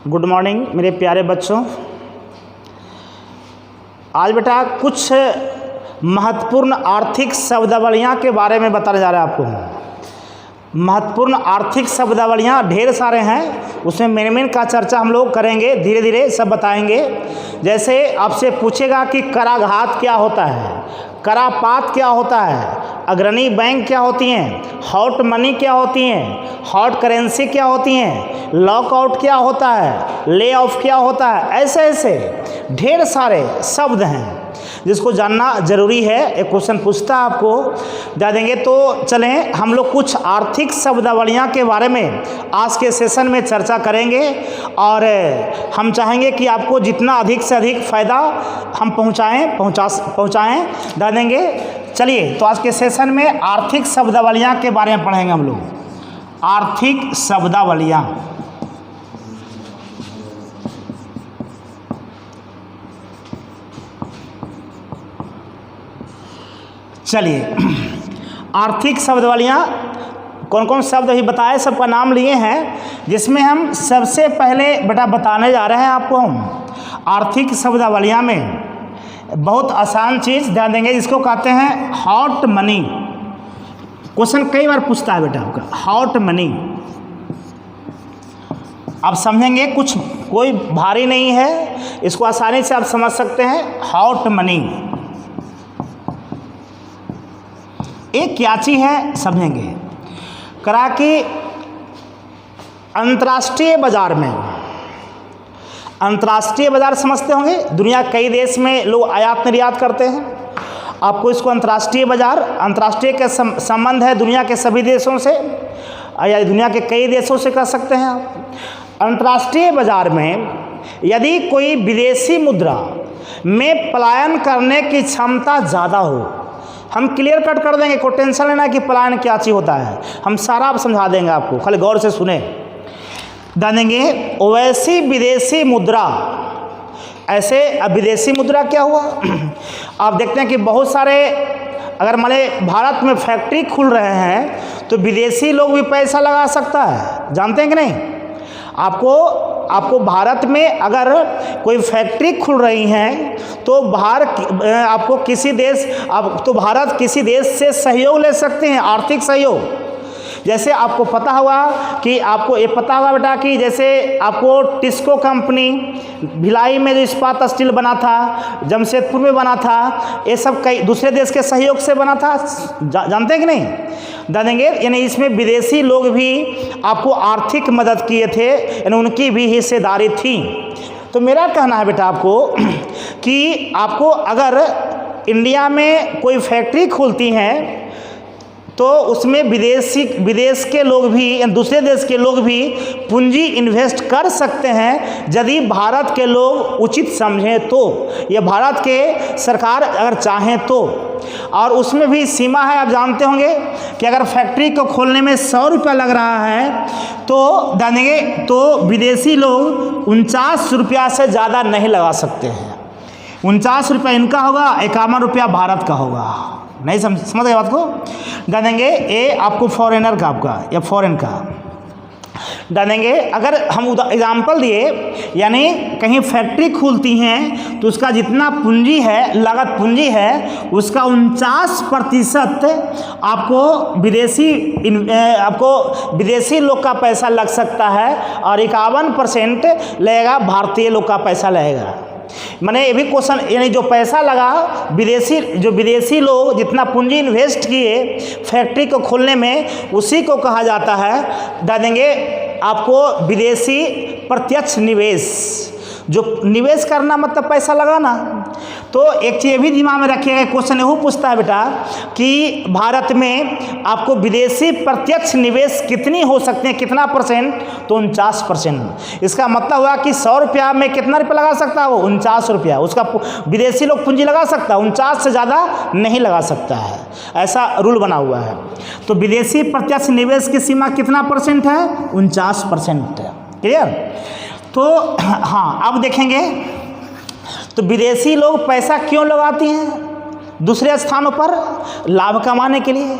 Good morning मेरे प्यारे बच्चों। आज बेटा कुछ महत्वपूर्ण आर्थिक शब्दावलियाँ के बारे में बताने जा रहे हैं आपको। महत्वपूर्ण आर्थिक शब्दावलियाँ ढेर सारे हैं, उसमें मेन का चर्चा हम लोग करेंगे, धीरे धीरे सब बताएंगे। जैसे आपसे पूछेगा कि कराघात क्या होता है, करापात क्या होता है, अग्रणी बैंक क्या होती हैं, हॉट मनी क्या होती हैं, हॉट करेंसी क्या होती हैं, लॉकआउट क्या होता है, ले ऑफ क्या होता है, ऐसे ऐसे ढेर सारे शब्द हैं जिसको जानना जरूरी है। एक क्वेश्चन पूछता है आपको, जा देंगे। तो चलें हम लोग कुछ आर्थिक शब्दावलियाँ के बारे में आज के सेशन में चर्चा करेंगे और हम चाहेंगे कि आपको जितना अधिक से अधिक फ़ायदा हम पहुँचाएँ जा देंगे। चलिए तो आज के सेशन में आर्थिक शब्दावलियाँ के बारे में पढ़ेंगे हम लोग। आर्थिक शब्दावलियाँ, चलिए आर्थिक शब्दावलियाँ कौन कौन शब्द अभी बताए, सबका नाम लिए हैं, जिसमें हम सबसे पहले बेटा बताने जा रहे हैं आपको हम आर्थिक शब्दावलियाँ में बहुत आसान चीज़ ध्यान देंगे, जिसको कहते हैं हॉट मनी। क्वेश्चन कई बार पूछता है बेटा आपका हॉट मनी। आप समझेंगे, कुछ कोई भारी नहीं है, इसको आसानी से आप समझ सकते हैं। हॉट मनी एक क्या चीज़ है समझेंगे। करा कि अंतर्राष्ट्रीय बाजार में, अंतर्राष्ट्रीय बाजार समझते होंगे, दुनिया कई देश में लोग आयात निर्यात करते हैं। आपको इसको अंतर्राष्ट्रीय बाजार, अंतर्राष्ट्रीय का संबंध है दुनिया के सभी देशों से या दुनिया के कई देशों से कर सकते हैं आप। अंतर्राष्ट्रीय बाजार में यदि कोई विदेशी मुद्रा में पलायन करने की क्षमता ज़्यादा हो, हम क्लियर कट कर देंगे, कोई टेंशन लेना कि पलायन क्या चीज़ होता है, हम सारा आप समझा देंगे आपको, खाली गौर से सुने जानेंगे। वैसी विदेशी मुद्रा, ऐसे अब विदेशी मुद्रा क्या हुआ, आप देखते हैं कि बहुत सारे अगर माने भारत में फैक्ट्री खुल रहे हैं तो विदेशी लोग भी पैसा लगा सकता है, जानते हैं कि नहीं। आपको भारत में अगर कोई फैक्ट्री खुल रही है तो आपको किसी देश, आप तो भारत किसी देश से सहयोग ले सकते हैं, आर्थिक सहयोग। जैसे आपको पता होगा कि आपको ये पता होगा बेटा कि जैसे आपको टिस्को कंपनी भिलाई में जो इस्पात स्टील बना था, जमशेदपुर में बना था, ये सब कई दूसरे देश के सहयोग से बना था, जानते हैं कि नहीं, जानेंगे। यानी इसमें विदेशी लोग भी आपको आर्थिक मदद किए थे, यानी उनकी भी हिस्सेदारी थी। तो मेरा कहना है बेटा आपको कि आपको अगर इंडिया में कोई फैक्ट्री खुलती है तो उसमें विदेश के लोग भी या दूसरे देश के लोग भी पूंजी इन्वेस्ट कर सकते हैं यदि भारत के लोग उचित समझें तो, या भारत के सरकार अगर चाहें तो। और उसमें भी सीमा है, आप जानते होंगे कि अगर फैक्ट्री को खोलने में 100 रुपया लग रहा है तो जानेंगे तो विदेशी लोग 49 रुपया से ज़्यादा नहीं लगा सकते हैं। 49 रुपया इनका होगा, 51 रुपया भारत का होगा। नहीं समझ गए बात को, जानेंगे। ये आपको फॉरेनर का आपका या फॉरेन का जानेंगे। अगर हम एग्जाम्पल दिए, यानी कहीं फैक्ट्री खुलती हैं तो उसका जितना पूंजी है, लागत पूंजी है, उसका 49% आपको विदेशी लोग का पैसा लग सकता है और 51% लगेगा भारतीय लोग का पैसा लगेगा। मैंने ये भी क्वेश्चन, यानी जो पैसा लगा विदेशी लोग जितना पूंजी इन्वेस्ट किए फैक्ट्री को खोलने में, उसी को कहा जाता है जानेंगे आपको विदेशी प्रत्यक्ष निवेश। जो निवेश करना मतलब पैसा लगाना। तो एक चीज़ भी दिमाग में रखिएगा, क्वेश्चन यही पूछता है बेटा कि भारत में आपको विदेशी प्रत्यक्ष निवेश कितनी हो सकते हैं, कितना %, तो 49%। इसका मतलब हुआ कि 100 रुपया में कितना रुपया लगा सकता है वो, 49 रुपया उसका विदेशी लोग पूंजी लगा सकता है, 49 से ज़्यादा नहीं लगा सकता है, ऐसा रूल बना हुआ है। तो विदेशी प्रत्यक्ष निवेश की सीमा कितना % है, 49% है। क्लियर। तो हाँ, अब देखेंगे तो विदेशी लोग पैसा क्यों लगाती हैं दूसरे स्थानों पर, लाभ कमाने के लिए।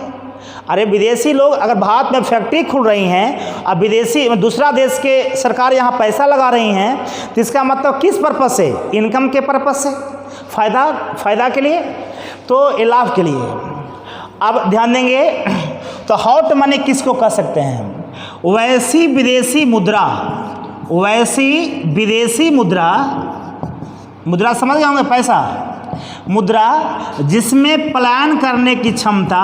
अरे विदेशी लोग अगर भारत में फैक्ट्री खुल रही हैं, अब विदेशी दूसरा देश के सरकार यहाँ पैसा लगा रही हैं, तो इसका मतलब किस पर्पज़ से? इनकम के पर्पज़ से, फ़ायदा के लिए, तो ये लाभ के लिए। अब ध्यान देंगे तो हॉट मनी किसको कह सकते हैं? वैसी विदेशी मुद्रा समझ गए होंगे, पैसा, मुद्रा जिसमें पलायन करने की क्षमता,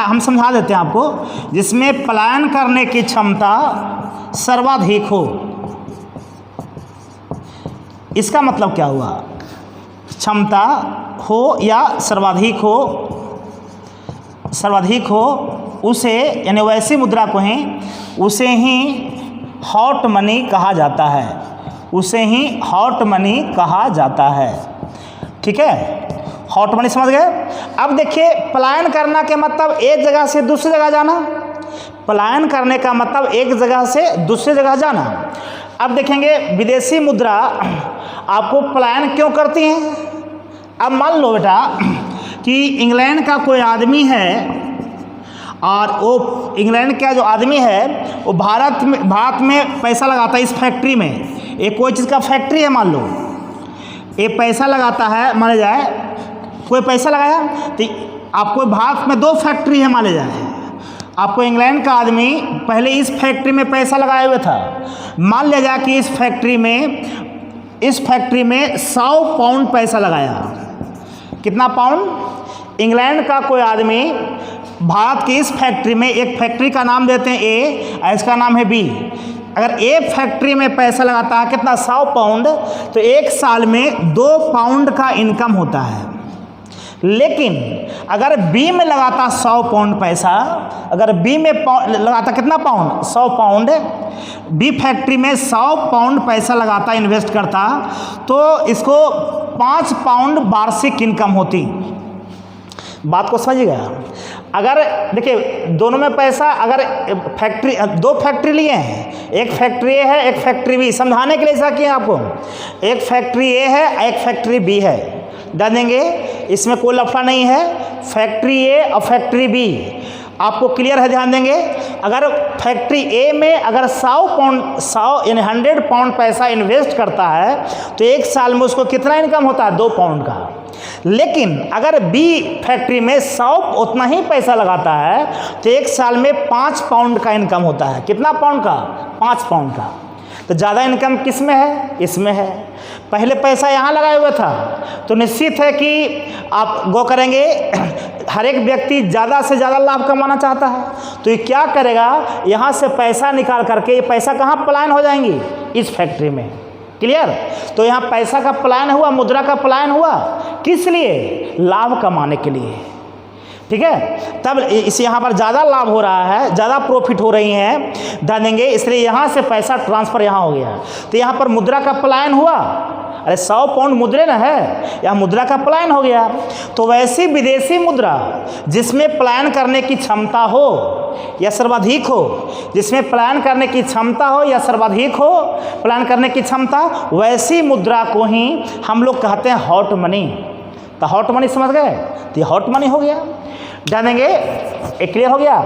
हम समझा देते हैं आपको, जिसमें पलायन करने की क्षमता सर्वाधिक हो। इसका मतलब क्या हुआ? क्षमता हो या सर्वाधिक हो, उसे यानी वैसी मुद्रा को ही उसे ही हॉट मनी कहा जाता है, ठीक है। हॉट मनी समझ गए। अब देखिए, पलायन करना के मतलब एक जगह से दूसरी जगह जाना, पलायन करने का मतलब एक जगह से दूसरी जगह जाना। अब देखेंगे विदेशी मुद्रा आपको पलायन क्यों करती हैं। अब मान लो बेटा कि इंग्लैंड का कोई आदमी है और वो इंग्लैंड का जो आदमी है वो भारत में पैसा लगाता है इस फैक्ट्री में। एक कोई चीज़ का फैक्ट्री है, मान लो ये पैसा लगाता है, मान जाए कोई पैसा लगाया, तो आपको भारत में 2 फैक्ट्री है, मान जाए आपको इंग्लैंड का आदमी पहले इस फैक्ट्री में पैसा लगाए हुए था। मान लिया जाए कि इस फैक्ट्री में 100 पाउंड पैसा लगाया। कितना पाउंड? इंग्लैंड का कोई आदमी भारत की इस फैक्ट्री में, एक फैक्ट्री का नाम देते हैं ए और इसका नाम है बी, अगर ए फैक्ट्री में पैसा लगाता है कितना? 100 पाउंड, तो एक साल में 2 पाउंड का इनकम होता है। लेकिन अगर बी में लगाता 100 पाउंड पैसा, अगर बी में लगाता कितना पाउंड? 100 पाउंड, बी फैक्ट्री में 100 पाउंड पैसा लगाता, इन्वेस्ट करता, तो इसको 5 पाउंड वार्षिक इनकम होती। बात को समझिएगा। अगर देखिए दोनों में पैसा, अगर फैक्ट्री 2 फैक्ट्री लिए हैं, एक फैक्ट्री ए है, एक फैक्ट्री बी, समझाने के लिए ऐसा किया आपको, एक फैक्ट्री ए है, एक फैक्ट्री बी है, डाल देंगे, इसमें कोई लफड़ा नहीं है। फैक्ट्री ए और फैक्ट्री बी आपको क्लियर है, ध्यान देंगे। अगर फैक्ट्री ए में अगर 100 यानी 100 पाउंड पैसा इन्वेस्ट करता है तो एक साल में उसको कितना इनकम होता है? 2 पाउंड का। लेकिन अगर बी फैक्ट्री में 100 उतना ही पैसा लगाता है तो एक साल में 5 पाउंड का इनकम होता है। कितना पाउंड का? 5 पाउंड का। तो ज़्यादा इनकम किस में है? इसमें है। पहले पैसा यहाँ लगाया हुआ था तो निश्चित है कि आप गो करेंगे, हर एक व्यक्ति ज़्यादा से ज़्यादा लाभ कमाना चाहता है, तो ये क्या करेगा, यहाँ से पैसा निकाल करके ये पैसा कहाँ पलायन हो जाएंगी? इस फैक्ट्री में। क्लियर? तो यहाँ पैसा का पलायन हुआ, मुद्रा का पलायन हुआ, किस लिए? लाभ कमाने के लिए, ठीक है। तब इस यहाँ पर ज़्यादा लाभ हो रहा है, ज़्यादा प्रॉफिट हो रही हैं, ध्यान देंगे, इसलिए यहाँ से पैसा ट्रांसफ़र यहाँ हो गया, तो यहाँ पर मुद्रा का पलायन हुआ। अरे 100 पाउंड मुद्रे न है, यहाँ मुद्रा का पलायन हो गया। तो वैसी विदेशी मुद्रा जिसमें पलायन करने की क्षमता हो या सर्वाधिक हो, जिसमें पलायन करने की क्षमता हो या सर्वाधिक हो, पलायन करने की क्षमता, वैसी मुद्रा को ही हम लोग कहते हैं हॉट मनी। तो हॉट मनी समझ गए, तो ये हॉट मनी हो गया, ध्यान देंगे, एक क्लियर हो गया।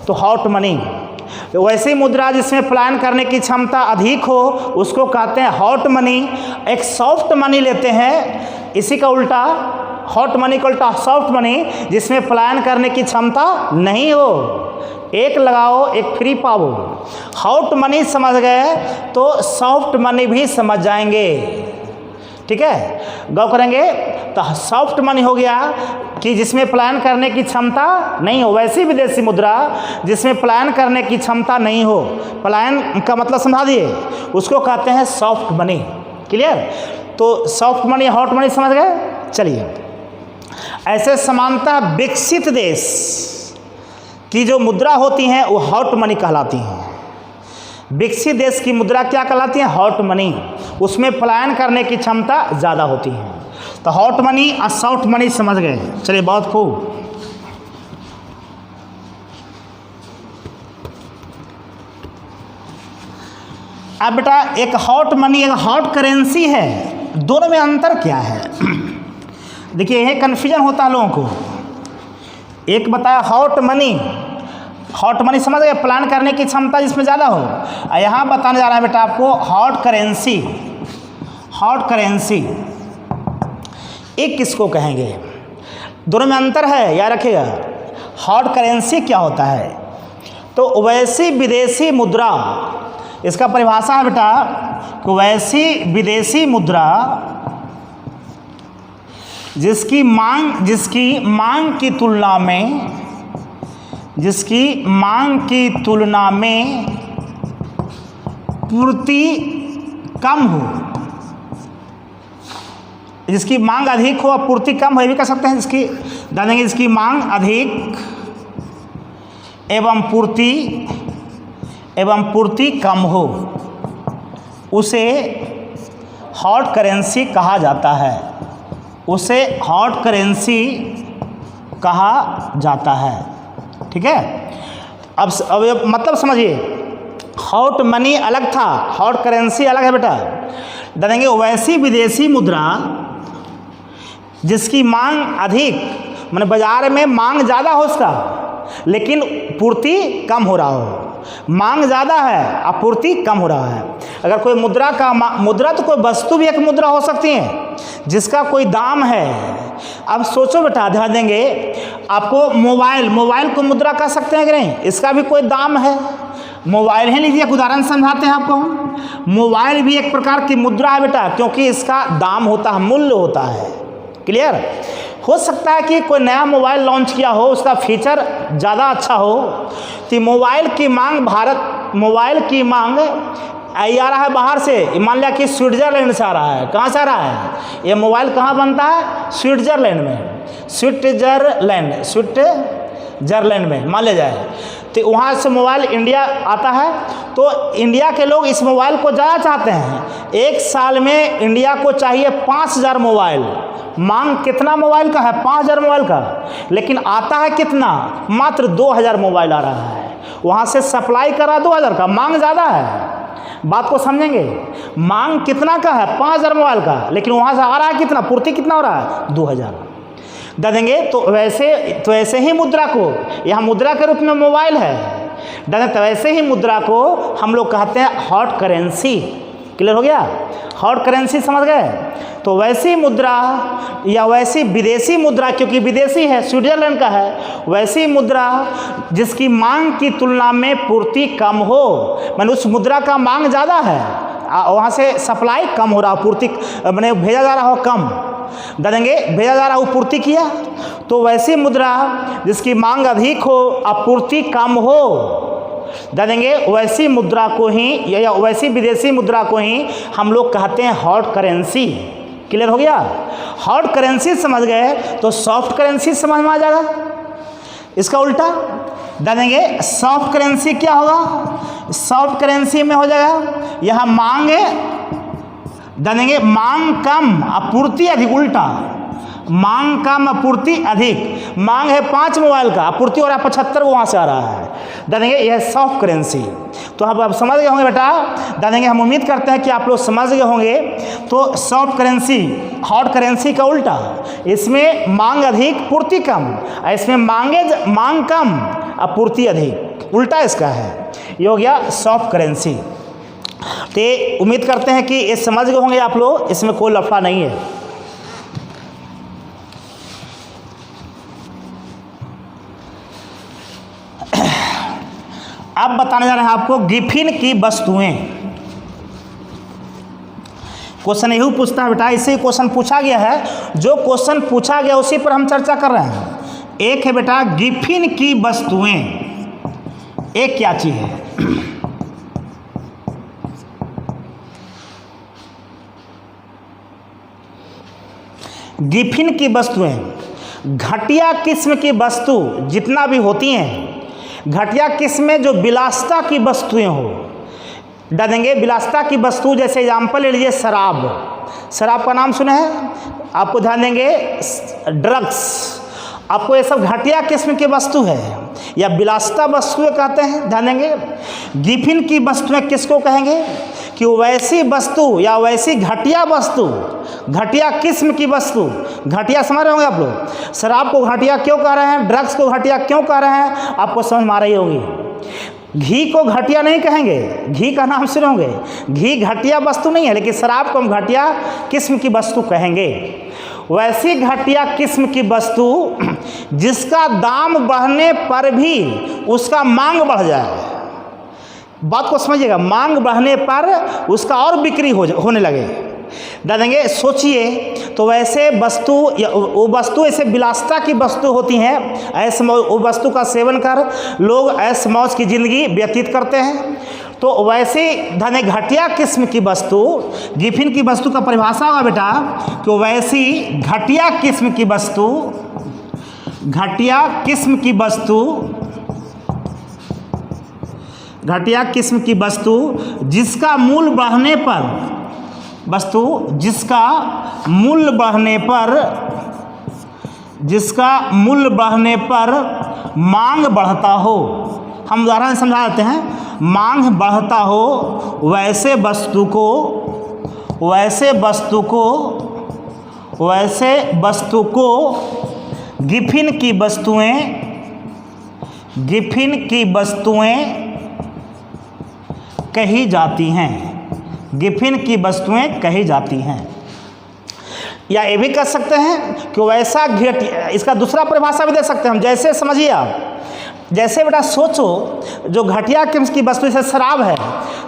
तो हॉट मनी, तो वैसी मुद्रा जिसमें पलायन करने की क्षमता अधिक हो उसको कहते हैं हॉट मनी। एक सॉफ्ट मनी लेते हैं, इसी का उल्टा, हॉट मनी का उल्टा सॉफ्ट मनी, जिसमें पलायन करने की क्षमता नहीं हो, एक लगाओ एक फ्री पाओ। हॉट मनी समझ गए तो सॉफ्ट मनी भी समझ जाएंगे, ठीक है। गौर करेंगे तो सॉफ्ट मनी हो गया कि जिसमें पलायन करने की क्षमता नहीं हो, वैसी विदेशी मुद्रा जिसमें पलायन करने की क्षमता नहीं हो, पलायन का मतलब समझा दिए, उसको कहते हैं सॉफ्ट मनी। क्लियर? तो सॉफ्ट मनी हॉट मनी समझ गए। चलिए, ऐसे समानतः विकसित देश की जो मुद्रा होती हैं वो हॉट मनी कहलाती हैं। विकसित देश की मुद्रा क्या कहलाती है? Hot money. उसमें पलायन करने की क्षमता ज़्यादा होती है। तो हॉट मनी और सॉफ्ट मनी समझ गए। चलिए, बहुत खूब। अब बेटा एक हॉट मनी, एक हॉट करेंसी है, दोनों में अंतर क्या है? देखिए यही कन्फ्यूजन होता है लोगों को एक बताया हॉट मनी। हॉट मनी समझ गए, प्लान करने की क्षमता जिसमें ज़्यादा हो। यहाँ बताने जा रहा है बेटा आपको हॉट करेंसी। हॉट करेंसी एक किसको कहेंगे, दोनों में अंतर है, याद रखिएगा। हॉट करेंसी क्या होता है, तो वैसी विदेशी मुद्रा, इसका परिभाषा है बेटा कि वैसी विदेशी मुद्रा जिसकी मांग की तुलना में पूर्ति कम हो, जिसकी मांग अधिक हो और पूर्ति कम हो, ये भी कह सकते हैं। जिसकी जानेंगे, जिसकी मांग अधिक एवं पूर्ति कम हो, उसे हॉट करेंसी कहा जाता है। उसे हॉट करेंसी कहा जाता है। ठीक है, अब मतलब समझिए, हॉट मनी अलग था, हॉट करेंसी अलग है बेटा। जानेंगे वैसी विदेशी मुद्रा जिसकी मांग अधिक, माने बाजार में मांग ज़्यादा हो उसका, लेकिन पूर्ति कम हो रहा हो। मांग ज़्यादा है, आपूर्ति कम हो रहा है। अगर कोई मुद्रा तो कोई वस्तु भी एक मुद्रा हो सकती है जिसका कोई दाम है। अब सोचो बेटा, ध्यान देंगे आपको, मोबाइल को मुद्रा कह सकते हैं कि नहीं, इसका भी कोई दाम है। मोबाइल ही लीजिए, एक उदाहरण समझाते हैं आपको। मोबाइल भी एक प्रकार की मुद्रा है बेटा, क्योंकि इसका दाम होता है, मूल्य होता है। क्लियर? हो सकता है कि कोई नया मोबाइल लॉन्च किया हो, उसका फीचर ज़्यादा अच्छा हो, तो मोबाइल की मांग आ रहा है बाहर से, मान लिया कि स्विट्ज़रलैंड से आ रहा है। कहाँ से आ रहा है ये मोबाइल, कहाँ बनता है? स्विट्ज़रलैंड में। स्विट्ज़रलैंड में मान लिया जाए, तो वहाँ से मोबाइल इंडिया आता है, तो इंडिया के लोग इस मोबाइल को ज़्यादा चाहते हैं। एक साल में इंडिया को चाहिए 5000 मोबाइल। मांग कितना मोबाइल का है? 5000 मोबाइल का, लेकिन आता है कितना? मात्र 2000 मोबाइल आ रहा है। वहाँ से सप्लाई करा 2000 का, मांग ज़्यादा है। बात को समझेंगे, मांग कितना का है? 5000 मोबाइल का, लेकिन वहाँ से आ रहा है कितना? पूर्ति कितना हो रहा है? 2000 दे देंगे। तो वैसे ही मुद्रा को, यहाँ मुद्रा के रूप में मोबाइल है, तो वैसे ही मुद्रा को हम लोग कहते हैं हॉट करेंसी। क्लियर हो गया? हॉट करेंसी समझ गए? तो वैसी मुद्रा या वैसी विदेशी मुद्रा, क्योंकि विदेशी है, स्विट्जरलैंड का है, वैसी मुद्रा जिसकी मांग की तुलना में पूर्ति कम हो, माने उस मुद्रा का मांग ज़्यादा है, वहाँ से सप्लाई कम हो रहा, पूर्ति माने भेजा जा रहा हो कम, देंगे भेजा जा रहा हो, पूर्ति किया। तो वैसी मुद्रा जिसकी मांग अधिक हो, आपूर्ति कम हो, देंगे वैसी मुद्रा को ही या वैसी विदेशी मुद्रा को ही हम लोग कहते हैं हॉट करेंसी। क्लियर हो गया? हॉट करेंसी समझ गए तो सॉफ्ट करेंसी समझ में आ जाएगा। इसका उल्टा देंगे, सॉफ्ट करेंसी क्या होगा? सॉफ्ट करेंसी में हो जाएगा, यहाँ मांग है, देंगे मांग कम, आपूर्ति अधिक। उल्टा, मांग कम, आपूर्ति अधिक। मांग है 5 मोबाइल का, आपूर्ति हो रहा है 75, वहाँ से आ रहा है, देंगे यह सॉफ्ट करेंसी। तो आप समझ गए होंगे बेटा, देंगे हम उम्मीद करते हैं कि आप लोग समझ गए होंगे। तो सॉफ्ट करेंसी हॉट करेंसी का उल्टा, इसमें मांग अधिक, पूर्ति कम, इसमें मांग कम, आपूर्ति अधिक, उल्टा इसका है। ये हो गया सॉफ्ट करेंसी। तो उम्मीद करते हैं कि ये समझ गए होंगे आप लोग, इसमें कोई लफड़ा नहीं है। अब बताने जा रहे हैं आपको गिफिन की वस्तुएं। क्वेश्चन यही पूछता है बेटा, इसे क्वेश्चन पूछा गया है, जो क्वेश्चन पूछा गया उसी पर हम चर्चा कर रहे हैं। एक है बेटा गिफिन की वस्तुएं, एक क्या चीज है? गिफिन की वस्तुएं, घटिया किस्म की वस्तु जितना भी होती हैं, घटिया किस्म में जो विलासिता की वस्तुएं हो, देंगे विलासिता की वस्तु, जैसे एग्जाम्पल ले लीजिए शराब का नाम सुने हैं आपको, ध्यान देंगे ड्रग्स, आपको ये सब घटिया किस्म की वस्तु है या विलासिता वस्तुएं कहते हैं। ध्यान देंगे गिफिन की वस्तुएं किसको कहेंगे? कि वैसी वस्तु या वैसी घटिया वस्तु, घटिया किस्म की वस्तु, घटिया समझ रहे होंगे आप लोग, शराब को घटिया क्यों कह रहे हैं, ड्रग्स को घटिया क्यों कह रहे हैं, आपको समझ में आ रही होगी। घी को घटिया नहीं कहेंगे, घी का नाम सुने होंगे, घी घटिया वस्तु नहीं है, लेकिन शराब को हम घटिया किस्म की वस्तु कहेंगे। वैसी घटिया किस्म की वस्तु जिसका दाम बढ़ने पर भी उसका मांग बढ़ जाए, बात को समझिएगा, मांग बढ़ने पर उसका और बिक्री होने लगे। देंगे सोचिए, तो वैसे वस्तु या वो वस्तु ऐसे विलासिता की वस्तु होती हैं, ऐसे वो वस्तु का सेवन कर लोग ऐश मौज की ज़िंदगी व्यतीत करते हैं। तो वैसे धने घटिया किस्म की वस्तु, गिफिन की वस्तु का परिभाषा होगा बेटा, तो वैसी घटिया किस्म की वस्तु, घटिया किस्म की वस्तु, घटिया किस्म की वस्तु जिसका मूल्य बढ़ने पर, वस्तु जिसका मूल्य बढ़ने पर, जिसका मूल्य बढ़ने पर मांग बढ़ता हो, हम उदाहरण समझा देते हैं, मांग बढ़ता हो, वैसे वस्तु को, वैसे वस्तु को, वैसे वस्तु को गिफिन की वस्तुएं, गिफिन की वस्तुएं कही जाती हैं, गिफिन की वस्तुएं कही जाती हैं। या ये भी कह सकते हैं कि वैसा घटिया, इसका दूसरा परिभाषा भी दे सकते हैं हम, जैसे समझिए आप, जैसे बेटा सोचो, जो घटिया किस्म की वस्तु जैसे शराब है,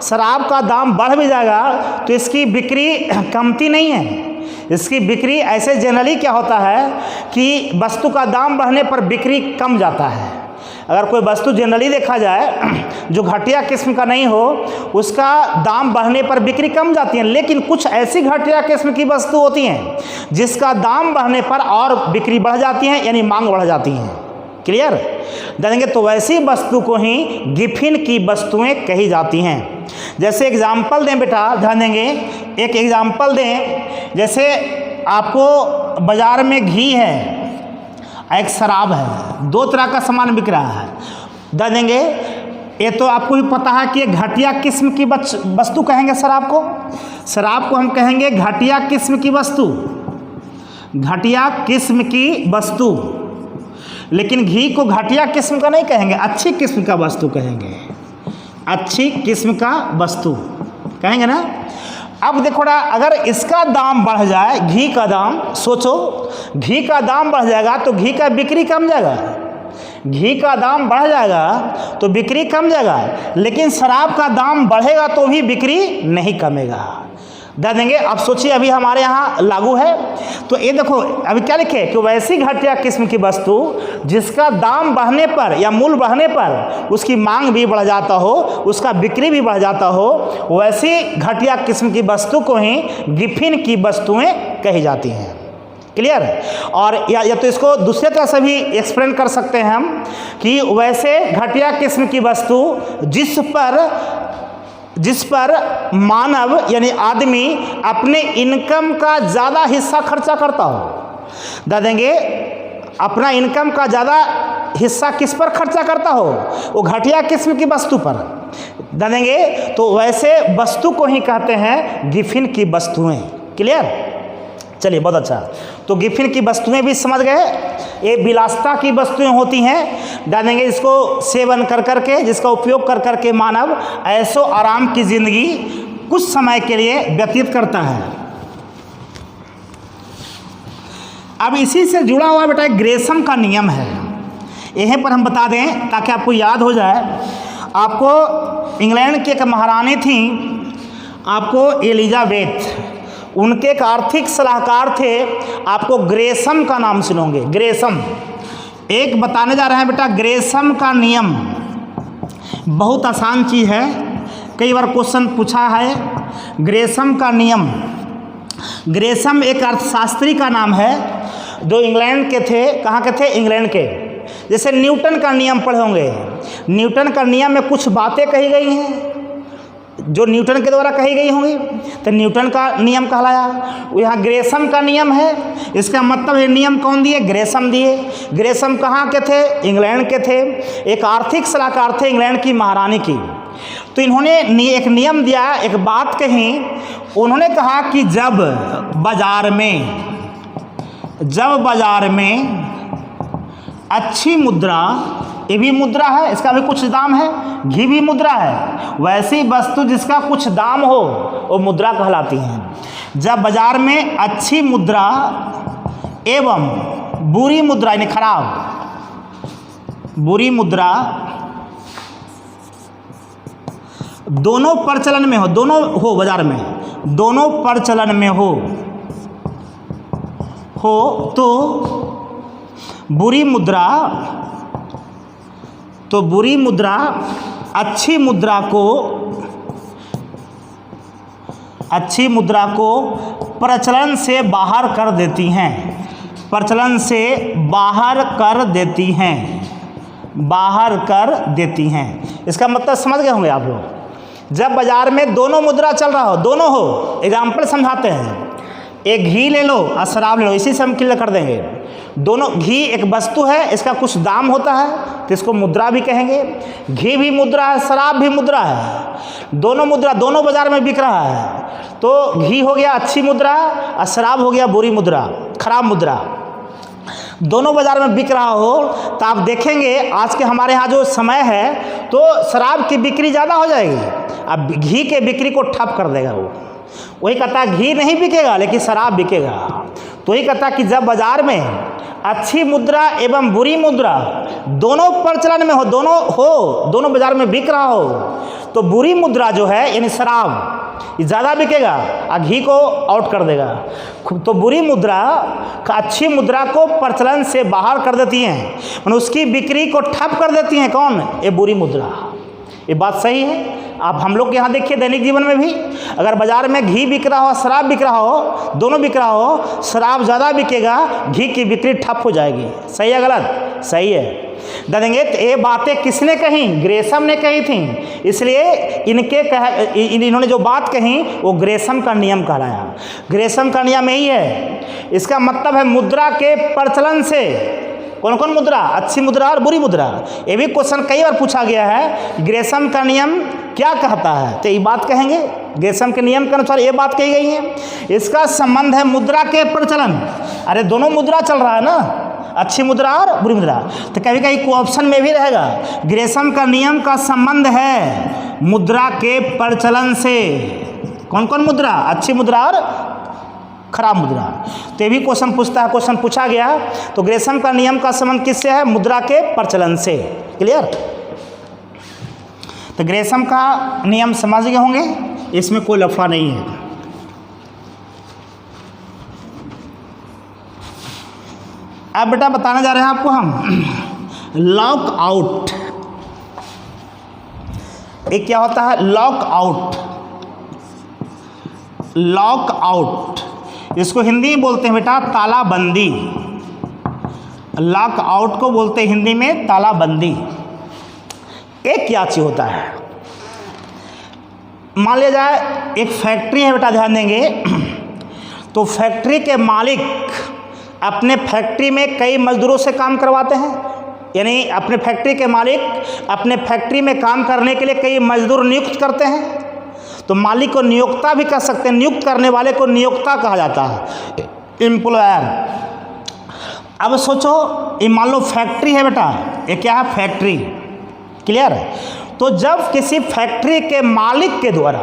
शराब का दाम बढ़ भी जाएगा तो इसकी बिक्री कमती नहीं है। इसकी बिक्री ऐसे जनरली क्या होता है कि वस्तु का दाम बढ़ने पर बिक्री कम जाता है। अगर कोई वस्तु जनरली देखा जाए जो घटिया किस्म का नहीं हो, उसका दाम बढ़ने पर बिक्री कम जाती है, लेकिन कुछ ऐसी घटिया किस्म की वस्तु होती हैं जिसका दाम बढ़ने पर और बिक्री बढ़ जाती है, यानी मांग बढ़ जाती है। क्लियर? देंगे तो वैसी वस्तु को ही गिफिन की वस्तुएं कही जाती हैं। जैसे एग्जाम्पल दें बेटा, ध्यान देंगे, एक एग्जाम्पल दें, जैसे आपको बाज़ार में घी है, एक शराब है, दो तरह का सामान बिक रहा है। दे देंगे, ये तो आपको भी पता है कि ये घटिया किस्म की वस्तु कहेंगे शराब को, शराब को हम कहेंगे घटिया किस्म की वस्तु, घटिया किस्म की वस्तु। लेकिन घी को घटिया किस्म का नहीं कहेंगे, अच्छी किस्म का वस्तु कहेंगे, अच्छी किस्म का वस्तु कहेंगे ना। अब देखो ना, अगर इसका दाम बढ़ जाए, घी का दाम, सोचो घी का दाम बढ़ जाएगा तो घी का बिक्री कम जाएगा, घी का दाम बढ़ जाएगा तो बिक्री कम जाएगा, लेकिन शराब का दाम बढ़ेगा तो भी बिक्री नहीं कमेगा। दे देंगे, अब सोचिए अभी हमारे यहाँ लागू है, तो ये देखो अभी क्या लिखे कि वैसी घटिया किस्म की वस्तु जिसका दाम बढ़ने पर या मूल्य बढ़ने पर उसकी मांग भी बढ़ जाता हो, उसका बिक्री भी बढ़ जाता हो, वैसी घटिया किस्म की वस्तु को ही गिफिन की वस्तुएं कही जाती हैं। क्लियर? और या तो इसको दूसरे तरह से भी एक्सप्लेन कर सकते हैं हम कि वैसे घटिया किस्म की वस्तु जिस पर मानव यानी आदमी अपने इनकम का ज़्यादा हिस्सा खर्चा करता हो। दे देंगे, अपना इनकम का ज़्यादा हिस्सा किस पर खर्चा करता हो? वो घटिया किस्म की वस्तु पर। दे देंगे, तो वैसे वस्तु को ही कहते हैं गिफिन की वस्तुएं। क्लियर? चलिए, बहुत अच्छा। तो गिफिन की वस्तुएं भी समझ गए, ये विलासिता की वस्तुएं होती हैं। डालेंगे इसको सेवन कर करके, जिसका उपयोग कर करके मानव ऐशो आराम की ज़िंदगी कुछ समय के लिए व्यतीत करता है। अब इसी से जुड़ा हुआ बेटा ग्रेसम का नियम है, यहीं पर हम बता दें ताकि आपको याद हो जाए। आपको इंग्लैंड की एक महारानी थी, आपको एलिजाबेथ, उनके एक आर्थिक सलाहकार थे, आपको ग्रेसम का नाम सुनोगे। ग्रेसम एक बताने जा रहे हैं बेटा, ग्रेसम का नियम बहुत आसान चीज़ है, कई बार क्वेश्चन पूछा है। ग्रेसम का नियम, ग्रेसम एक अर्थशास्त्री का नाम है जो इंग्लैंड के थे। कहाँ के थे? इंग्लैंड के। जैसे न्यूटन का नियम पढ़े होंगे, न्यूटन का नियम में कुछ बातें कही गई हैं जो न्यूटन के द्वारा कही गई होंगी, तो न्यूटन का नियम कहलाया। यहाँ ग्रेसम का नियम है, इसका मतलब है नियम कौन दिए? ग्रेसम दिए। ग्रेसम कहाँ के थे? इंग्लैंड के थे, एक आर्थिक सलाहकार थे इंग्लैंड की महारानी की। तो इन्होंने एक नियम दिया, एक बात कही, उन्होंने कहा कि जब बाजार में अच्छी मुद्रा, ये भी मुद्रा है, इसका भी कुछ दाम है, घी भी मुद्रा है, वैसी वस्तु जिसका कुछ दाम हो वो मुद्रा कहलाती है। जब बाजार में अच्छी मुद्रा एवं बुरी मुद्रा यानी खराब, बुरी मुद्रा दोनों प्रचलन में हो, दोनों हो बाजार में, दोनों प्रचलन में हो तो बुरी मुद्रा अच्छी मुद्रा को प्रचलन से बाहर कर देती हैं, प्रचलन से बाहर कर देती हैं। इसका मतलब समझ गए होंगे आप लोग। जब बाजार में दोनों मुद्रा चल रहा हो, दोनों हो, एग्जाम्पल समझाते हैं, एक घी ले लो और शराब ले लो, इसी से हम क्लियर कर देंगे। दोनों, घी एक वस्तु है, इसका कुछ दाम होता है तो इसको मुद्रा भी कहेंगे। घी भी मुद्रा है, शराब भी मुद्रा है, दोनों मुद्रा दोनों बाजार में बिक रहा है। तो घी हो गया अच्छी मुद्रा और शराब हो गया बुरी मुद्रा, खराब मुद्रा। दोनों बाजार में बिक रहा हो तो आप देखेंगे आज के हमारे यहाँ जो समय है तो शराब की बिक्री ज़्यादा हो जाएगी, अब घी के बिक्री को ठप कर देगा वो। वही कहता है घी नहीं बिकेगा लेकिन शराब बिकेगा। तो वही कहता है कि जब बाजार में अच्छी मुद्रा एवं बुरी मुद्रा दोनों प्रचलन में हो, दोनों बाजार में बिक रहा हो तो बुरी मुद्रा जो है यानी शराब ये ज़्यादा बिकेगा और घी को आउट कर देगा। तो बुरी मुद्रा अच्छी मुद्रा को प्रचलन से बाहर कर देती हैं, मतलब उसकी बिक्री को ठप कर देती हैं। कौन? ये बुरी मुद्रा। ये बात सही है। आप हम लोग के यहाँ देखिए दैनिक जीवन में भी अगर बाजार में घी बिक रहा हो, शराब बिक रहा हो, दोनों बिक रहा हो, शराब ज़्यादा बिकेगा, घी की बिक्री ठप हो जाएगी। सही है गलत? सही है। देखेंगे तो ये बातें किसने कही? ग्रेसम ने कही थी। इसलिए इन्होंने जो बात कही वो ग्रेसम का नियम कहलाया। ग्रेसम का नियम यही है। इसका मतलब है मुद्रा के प्रचलन से, कौन कौन मुद्रा? अच्छी मुद्रा और बुरी मुद्रा। ये भी क्वेश्चन कई बार पूछा गया है, ग्रेसम का नियम क्या कहता है? तो ये बात कहेंगे, ग्रेसम के नियम के अनुसार ये बात कही गई है। इसका संबंध है मुद्रा के प्रचलन। अरे दोनों मुद्रा चल रहा है ना, अच्छी मुद्रा और बुरी मुद्रा। तो कभी कभी ऑप्शन में भी रहेगा ग्रेसम का नियम का संबंध है मुद्रा के प्रचलन से। कौन कौन मुद्रा? अच्छी मुद्रा और खराब मुद्रा। तो ये भी क्वेश्चन पूछता है, क्वेश्चन पूछा गया। तो ग्रेसम का नियम का संबंध किससे है? मुद्रा के प्रचलन से। क्लियर? तो ग्रेसम का नियम समझ गए होंगे, इसमें कोई लफड़ा नहीं है। अब बेटा बताने जा रहे हैं आपको हम लॉक आउट। एक क्या होता है? Lock out. लॉक आउट इसको हिंदी में बोलते हैं बेटा तालाबंदी। लॉक आउट को बोलते हैं हिंदी में तालाबंदी। एक क्या चीज होता है? मान लिया जाए एक फैक्ट्री है बेटा, ध्यान देंगे। तो फैक्ट्री के मालिक अपने फैक्ट्री में कई मजदूरों से काम करवाते हैं, यानी अपने फैक्ट्री के मालिक अपने फैक्ट्री में काम करने के लिए कई मजदूर नियुक्त करते हैं। तो मालिक को नियोक्ता भी कर सकते हैं, नियुक्त करने वाले को नियोक्ता कहा जाता है, एम्प्लॉयर। अब सोचो ये मान लो फैक्ट्री है बेटा, ये क्या है? फैक्ट्री। क्लियर? तो जब किसी फैक्ट्री के मालिक के द्वारा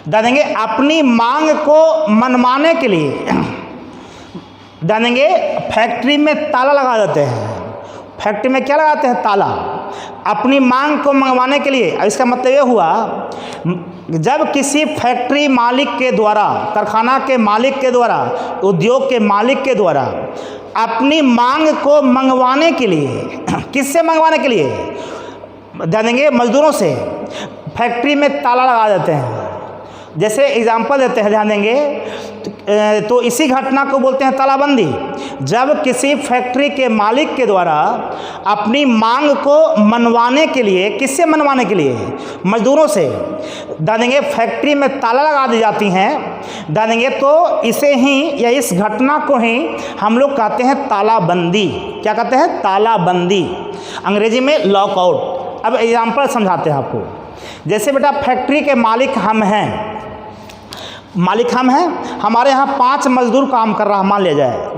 जानेंगे अपनी मांग को मनवाने के लिए जानेंगे फैक्ट्री में ताला लगा देते हैं। फैक्ट्री में क्या लगाते हैं? ताला। अपनी मांग को मंगवाने के लिए। अब इसका मतलब ये हुआ जब किसी फैक्ट्री मालिक के द्वारा, कारखाना के मालिक के द्वारा, उद्योग के मालिक के द्वारा अपनी मांग को मंगवाने के लिए, किससे मंगवाने के लिए? जानेंगे मजदूरों से फैक्ट्री में ताला लगा देते हैं। जैसे एग्जाम्पल देते हैं, ध्यान देंगे। तो इसी घटना को बोलते हैं तालाबंदी। जब किसी फैक्ट्री के मालिक के द्वारा अपनी मांग को मनवाने के लिए, किससे मनवाने के लिए? मजदूरों से। जानेंगे फैक्ट्री में ताला लगा दी जाती हैं। जानेंगे तो इसे ही या इस घटना को ही हम लोग कहते हैं तालाबंदी। क्या कहते हैं? तालाबंदी। अंग्रेजी में लॉकआउट। अब एग्जाम्पल समझाते हैं आपको। जैसे बेटा फैक्ट्री के मालिक हम हैं मालिक हम हैं, हमारे यहाँ 5 मजदूर काम कर रहा मान लिया जाए,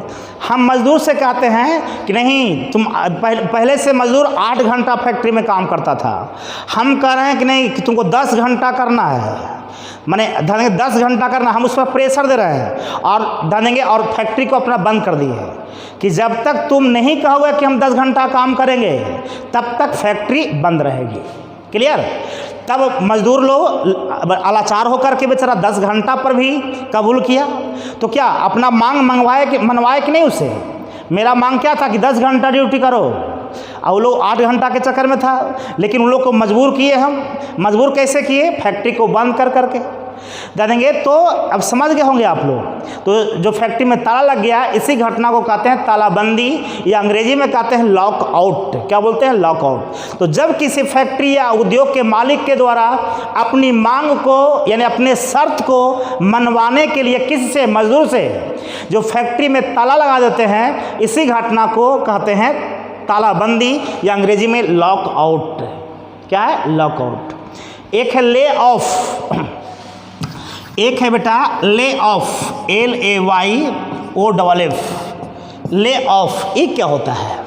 हम मजदूर से कहते हैं कि नहीं तुम पहले से मजदूर 8 घंटा फैक्ट्री में काम करता था, हम कह रहे हैं कि नहीं कि तुमको 10 घंटा करना है, माने धनेंगे 10 घंटा करना, हम उस पर प्रेशर दे रहे हैं और धनेंगे और फैक्ट्री को अपना बंद कर दिए कि जब तक तुम नहीं कहोगे कि हम 10 घंटा काम करेंगे तब तक फैक्ट्री बंद रहेगी। क्लियर? तब मजदूर लोग लाचार होकर के बेचारा 10 घंटा पर भी कबूल किया, तो क्या अपना मांग मनवाए कि नहीं उससे? मेरा मांग क्या था कि 10 घंटा ड्यूटी करो, और वो लोग 8 घंटा के चक्कर में था, लेकिन उन लोग को मजबूर किए हम। मजबूर कैसे किए? फैक्ट्री को बंद कर करके देंगे। तो अब समझ गए होंगे आप लोग। तो जो फैक्ट्री में ताला लग गया, इसी घटना को कहते हैं तालाबंदी, या अंग्रेजी में कहते हैं लॉकआउट। क्या बोलते हैं? लॉकआउट। तो जब किसी फैक्ट्री या उद्योग के मालिक के द्वारा अपनी मांग को यानी अपने शर्त को मनवाने के लिए किसी से, मजदूर से, जो फैक्ट्री में ताला लगा देते हैं, इसी घटना को कहते हैं तालाबंदी या अंग्रेजी में लॉकआउट। क्या है? लॉकआउट। एक है ले ऑफ, एक है बेटा lay off, LAYOFF, lay off. ये क्या होता है?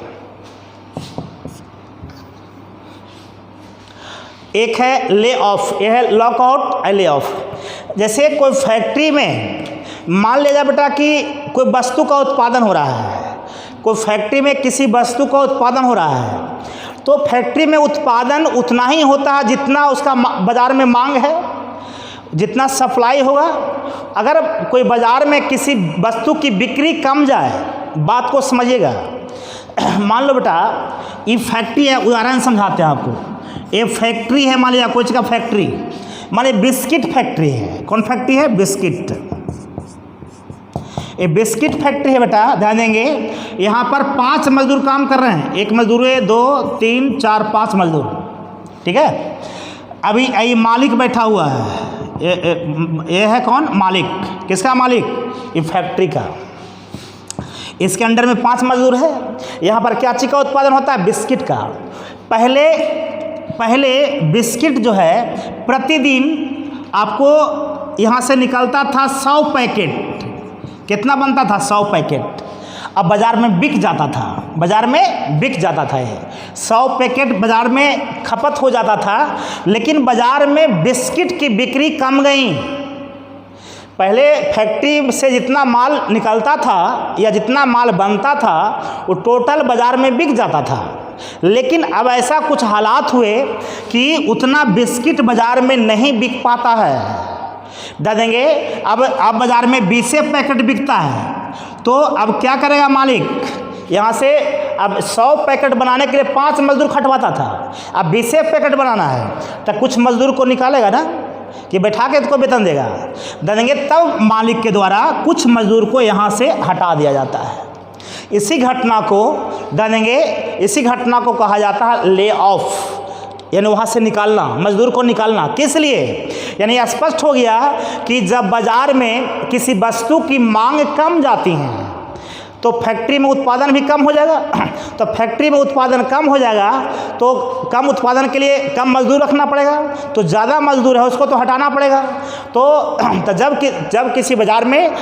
एक है ले ऑफ, यह है लॉकआउट, ले ऑफ। जैसे कोई फैक्ट्री में मान लिया जाए बेटा कि कोई वस्तु का उत्पादन हो रहा है, कोई फैक्ट्री में किसी वस्तु का उत्पादन हो रहा है, तो फैक्ट्री में उत्पादन उतना ही होता है जितना उसका बाज़ार में मांग है, जितना सप्लाई होगा। अगर कोई बाज़ार में किसी वस्तु की बिक्री कम जाए, बात को समझिएगा। मान लो बेटा ये फैक्ट्री है, उदाहरण समझाते हैं आपको। ये फैक्ट्री है, मान लिया कोई चीज़ का फैक्ट्री, मान लीजिए बिस्किट फैक्ट्री है। कौन फैक्ट्री है? बिस्किट। ये बिस्किट फैक्ट्री है बेटा, ध्यान देंगे। यहाँ पर 5 मजदूर काम कर रहे हैं, 1 मजदूर है, 2 3 4 5 मजदूर, ठीक है। अभी ये मालिक बैठा हुआ है, ये है कौन? मालिक। किसका मालिक? ये फैक्ट्री का। इसके अंडर में 5 मजदूर है। यहाँ पर क्या चीज़ का उत्पादन होता है? बिस्किट का। पहले बिस्किट जो है प्रतिदिन आपको यहाँ से निकलता था 100 पैकेट। कितना बनता था? 100 पैकेट। अब बाज़ार में बिक जाता था, बाज़ार में बिक जाता था। ये 100 पैकेट बाज़ार में खपत हो जाता था, लेकिन बाज़ार में बिस्किट की बिक्री कम गई। पहले फैक्ट्री से जितना माल निकलता था या जितना माल बनता था वो टोटल बाज़ार में बिक जाता था, लेकिन अब ऐसा कुछ हालात हुए कि उतना बिस्किट बाज़ार में नहीं बिक पाता है। देंगे अब बाज़ार में 20 पैकेट बिकता है, तो अब क्या करेगा मालिक? यहाँ से अब 100 पैकेट बनाने के लिए 5 मजदूर खटवाता था, अब 20 पैकेट बनाना है तो कुछ मजदूर को निकालेगा ना, कि बैठा के इसको वेतन देगा, देंगे। तब मालिक के द्वारा कुछ मजदूर को यहाँ से हटा दिया जाता है। इसी घटना को देंगे, इसी घटना को कहा जाता है ले ऑफ, यानी वहाँ से निकालना, मजदूर को निकालना। किस लिए? यानी स्पष्ट हो गया कि जब बाज़ार में किसी वस्तु की मांग कम जाती है तो फैक्ट्री में उत्पादन भी कम हो जाएगा। तो फैक्ट्री में उत्पादन कम हो जाएगा तो कम उत्पादन के लिए कम मजदूर रखना पड़ेगा, तो ज़्यादा मजदूर है उसको तो हटाना पड़ेगा। तो जब किसी बाज़ार में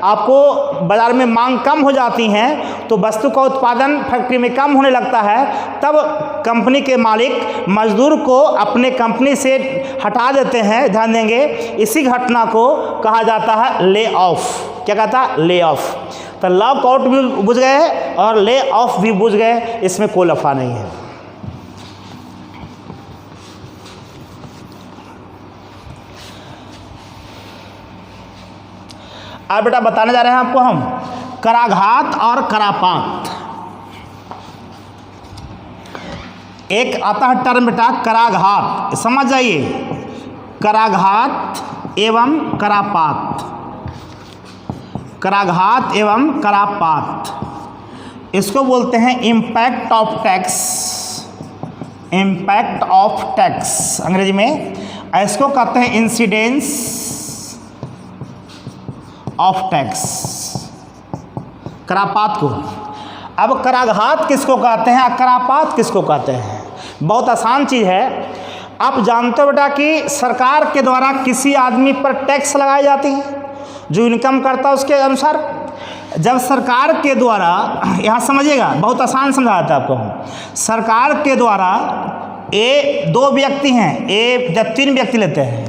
आपको बाज़ार में मांग कम हो जाती हैं तो वस्तु का उत्पादन फैक्ट्री में कम होने लगता है, तब कंपनी के मालिक मजदूर को अपने कंपनी से हटा देते हैं। ध्यान देंगे, इसी घटना को कहा जाता है ले ऑफ। क्या कहता है? Lay off. तो लॉकआउट भी बुझ गए और ले ऑफ भी बुझ गए, इसमें कोई लफड़ा नहीं है। अब बेटा बताने जा रहे हैं आपको हम कराघात और करापात। एक आता है टर्म बेटा कराघात, समझ जाइए, कराघात एवं करापात। कराघात एवं करापात इसको बोलते हैं impact of tax, impact of tax अंग्रेजी में। इसको कहते हैं इंसिडेंस ऑफ टैक्स, करापात को। अब कराघात किसको कहते हैं, करापात किसको कहते हैं? बहुत आसान चीज़ है। आप जानते हो बेटा कि सरकार के द्वारा किसी आदमी पर टैक्स लगाई जाती है जो इनकम करता है उसके अनुसार। जब सरकार के द्वारा, यहाँ समझिएगा, बहुत आसान समझाता है आपको। सरकार के द्वारा दो व्यक्ति हैं, जब 3 व्यक्ति लेते हैं,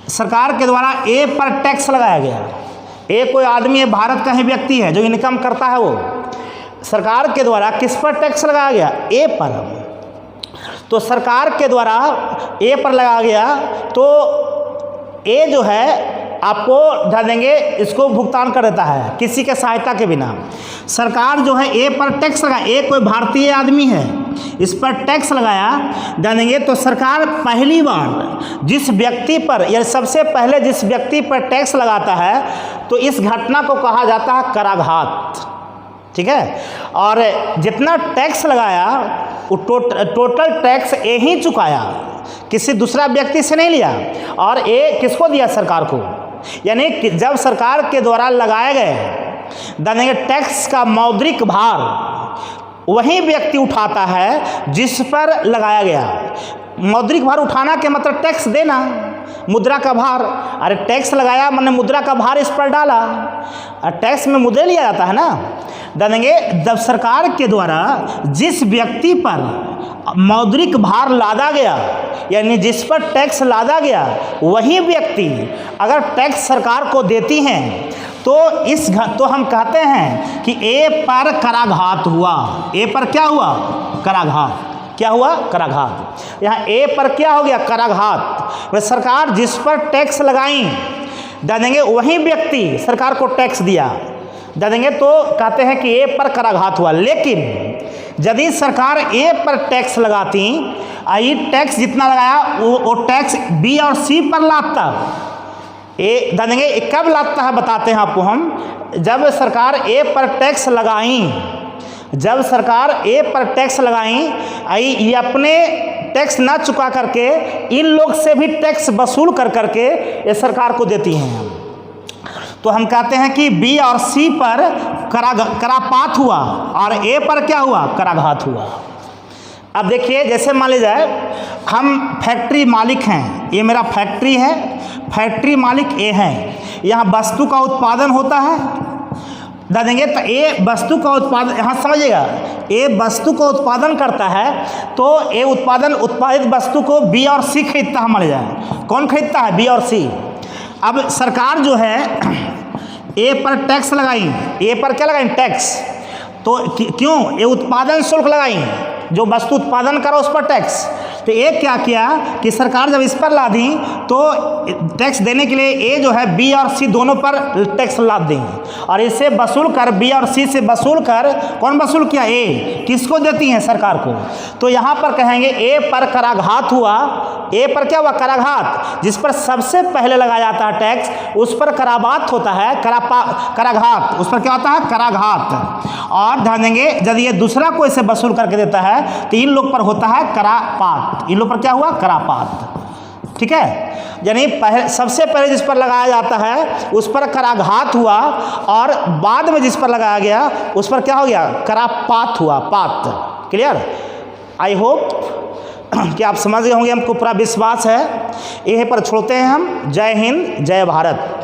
सरकार के द्वारा ए पर टैक्स लगाया गया। ए कोई आदमी है, भारत का ही व्यक्ति है जो इनकम करता है, वो सरकार के द्वारा किस पर टैक्स लगाया गया? ए पर। तो सरकार के द्वारा ए पर लगाया गया, तो ए जो है आपको ध्यान देंगे, इसको भुगतान कर देता है किसी के सहायता के बिना। सरकार जो है ए पर टैक्स लगाया, ए कोई भारतीय आदमी है, इस पर टैक्स लगाया, ध्यान देंगे। तो सरकार पहली बार जिस व्यक्ति पर, या सबसे पहले जिस व्यक्ति पर टैक्स लगाता है, तो इस घटना को कहा जाता है कराघात। ठीक है। और जितना टैक्स लगाया वो टोटल टैक्स ए ही चुकाया, किसी दूसरा व्यक्ति से नहीं लिया। और ए किसको दिया? सरकार को। यानी कि जब सरकार के द्वारा लगाए गए टैक्स का मौद्रिक भार वही व्यक्ति उठाता है जिस पर लगाया गया। मौद्रिक भार उठाना के मतलब टैक्स देना, मुद्रा का भार। अरे टैक्स लगाया मैंने मुद्रा का भार इस पर डाला, टैक्स में मुद्रा लिया जाता है ना। देंगे जब सरकार के द्वारा जिस व्यक्ति पर मौद्रिक भार लादा गया, यानी जिस पर टैक्स लादा गया, वही व्यक्ति अगर टैक्स सरकार को देती हैं तो हम कहते हैं कि ए पर कराघात हुआ। ए पर क्या हुआ? कराघात। क्या हुआ? कराघात। यहाँ ए पर क्या हो गया? कराघात। सरकार जिस पर टैक्स लगाई देंगे वही व्यक्ति सरकार को टैक्स दिया देंगे, तो कहते हैं कि ए पर कराघात हुआ। लेकिन यदि सरकार ए पर टैक्स लगाती, आई टैक्स जितना लगाया वो टैक्स बी और सी पर लादता। ए देंगे कब लादता है बताते हैं आपको हम। जब सरकार ए पर टैक्स लगाई, जब सरकार ए पर टैक्स लगाई, आई ये अपने टैक्स ना चुका करके इन लोग से भी टैक्स वसूल कर करके ये सरकार को देती हैं। तो हम कहते हैं कि बी और सी पर करापात हुआ और ए पर क्या हुआ? कराघात हुआ। अब देखिए, जैसे मान लीजिए हम फैक्ट्री मालिक हैं, ये मेरा फैक्ट्री है, फैक्ट्री मालिक ए है, यहाँ वस्तु का उत्पादन होता है देंगे। तो ए वस्तु का उत्पादन, यहाँ समझिएगा, ए वस्तु का उत्पादन करता है, तो ए उत्पादित वस्तु को बी और सी खरीदता है। मान लीजिए कौन खरीदता है? बी और सी। अब सरकार जो है ए पर टैक्स लगाई, ए पर क्या लगाई? टैक्स। तो क्यों? ये उत्पादन शुल्क लगाई, जो वस्तु उत्पादन करा उस पर टैक्स। तो ये क्या किया कि सरकार जब इस पर ला दी तो टैक्स देने के लिए ए जो है बी और सी दोनों पर टैक्स लाद देंगे, और इसे वसूल कर, बी और सी से वसूल कर, कौन वसूल किया? ए। किसको देती हैं? सरकार को। तो यहाँ पर कहेंगे ए पर कराघात हुआ। ए पर क्या हुआ? कराघात। जिस पर सबसे पहले लगाया जाता है टैक्स उस पर कराबात होता है, कराघात। उस पर क्या होता है? कराघात। और ध्यान देंगे यदि ये दूसरा कोई से वसूल करके देता है तो इन लोग पर होता है करापात। इन लोग पर क्या हुआ? करापात। ठीक है। यानी सबसे पहले जिस पर लगाया जाता है उस पर कराघात हुआ, और बाद में जिस पर लगाया गया उस पर क्या हो गया? करापात हुआ। पात। क्लियर? आई होप कि आप समझ गए होंगे, हमको पूरा विश्वास है। यहीं पर छोड़ते हैं हम। जय हिंद, जय भारत।